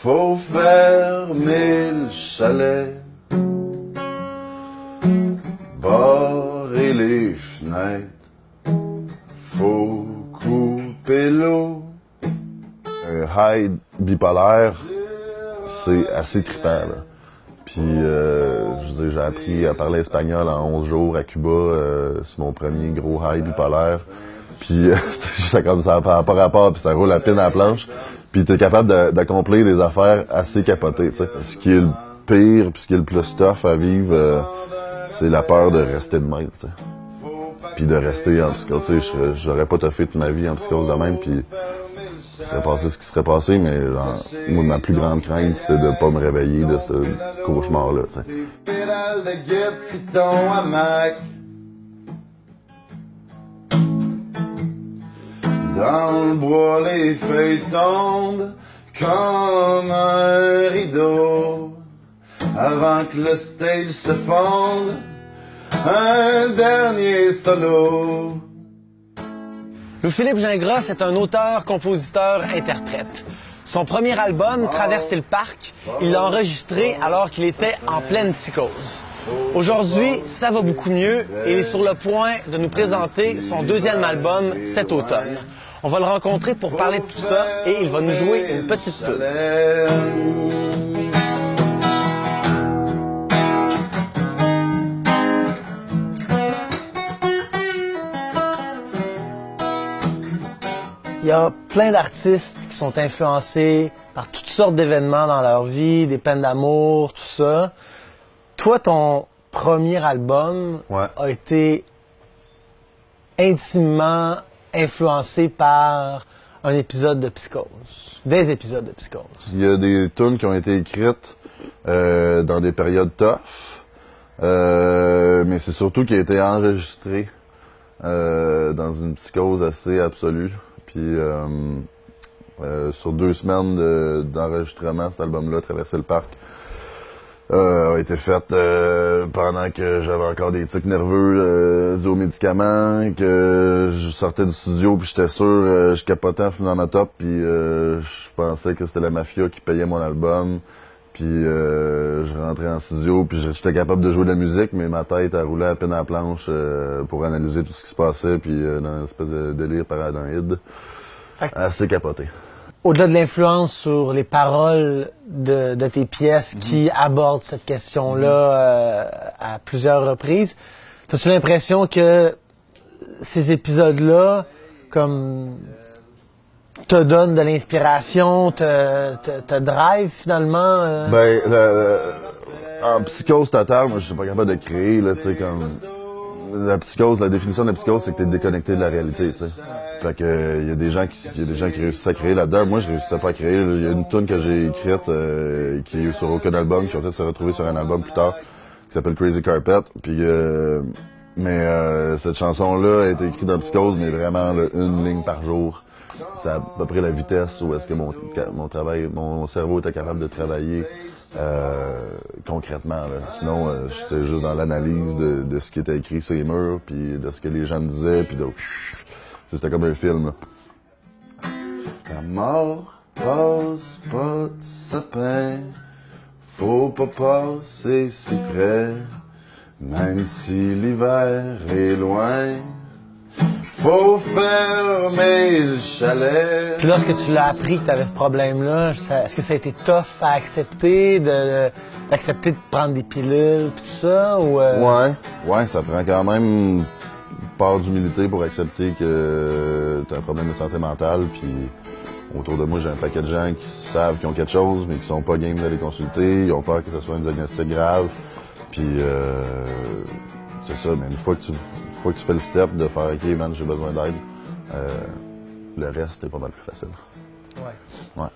Faut fermer le chalet, barrer les fenêtres, faut couper l'eau. Un high bipolaire, c'est assez trippant, là. Puis, je veux dire, j'ai appris à parler espagnol en 11 jours à Cuba. C'est mon premier gros high bipolaire. Puis, ça comme ça n'a pas rapport, puis ça roule à pine à la planche. Puis, t'es capable d'accomplir des affaires assez capotées, tu sais. Ce qui est le pire, puis ce qui est le plus tough à vivre, c'est la peur de rester de même, tu sais. Puis de rester en psychose, tu sais, j'aurais pas toffé toute ma vie en psychose de même, puis il serait passé ce qui serait passé, mais genre, moi, ma plus grande crainte, c'était de pas me réveiller de ce cauchemar-là, tu sais. Pédale de guide, puis ton hamac. Dans le bois, les feuilles tombent comme un rideau. Avant que le stage se fonde, un dernier solo. Louis-Philippe Gingras, c'est un auteur, compositeur, interprète. Son premier album, Traverser le parc, il l'a enregistré alors qu'il était en pleine psychose. Aujourd'hui, ça va beaucoup mieux et il est sur le point de nous présenter son deuxième album cet automne. On va le rencontrer pour parler de tout ça et il va nous jouer une petite toune. Il y a plein d'artistes qui sont influencés par toutes sortes d'événements dans leur vie, des peines d'amour, tout ça. Toi, ton premier album a été intimement influencé par un épisode de psychose, des épisodes de psychose. Il y a des tunes qui ont été écrites dans des périodes tough, mais c'est surtout qui a été enregistré dans une psychose assez absolue. Puis sur 2 semaines d'enregistrement, cet album-là, Traverser le parc, a été fait pendant que j'avais encore des tics nerveux dus aux médicaments, que je sortais du studio puis j'étais sûr, je capotais en finant ma top, puis je pensais que c'était la mafia qui payait mon album. Puis je rentrais en studio, puis j'étais capable de jouer de la musique, mais ma tête a roulé à peine à la planche pour analyser tout ce qui se passait, puis dans une espèce de délire paranoïde. Assez capoté. Au-delà de l'influence sur les paroles de tes pièces qui abordent cette question-là à plusieurs reprises, as-tu l'impression que ces épisodes-là, comme te donnent de l'inspiration, te drive finalement? Ben, en psychose totale, moi je suis pas capable de créer, là, tu sais, comme... La psychose, la définition de la psychose, c'est que t'es déconnecté de la réalité, tu sais. Fait que, il y a des gens qui réussissent à créer là-dedans. Moi, je réussissais pas à créer. Il y a une tune que j'ai écrite, qui est sur aucun album, qui va peut-être se retrouver sur un album plus tard, qui s'appelle Crazy Carpet. Puis, cette chanson-là a été écrite dans psychose, mais vraiment, là, 1 ligne par jour. C'est à peu près la vitesse où est-ce que mon cerveau était capable de travailler concrètement. Là. Sinon, j'étais juste dans l'analyse de ce qui était écrit sur les murs, puis de ce que les gens me disaient, puis de... C'était comme un film. Là. La mort passe pas de sapin, faut pas passer si près, même si l'hiver est loin. Faut fermer le chalet. Puis lorsque tu l'as appris que tu avais ce problème-là, est-ce que ça a été tough à accepter, d'accepter de prendre des pilules puis tout ça? Ou Ouais, ça prend quand même une part d'humilité pour accepter que tu as un problème de santé mentale. Puis autour de moi, j'ai un paquet de gens qui savent qu'ils ont quelque chose, mais qui sont pas game d'aller consulter. Ils ont peur que ce soit un diagnostic grave. Puis c'est ça, mais une fois que tu fais le step de faire « OK, man, j'ai besoin d'aide », le reste est pas mal plus facile. Ouais. Ouais.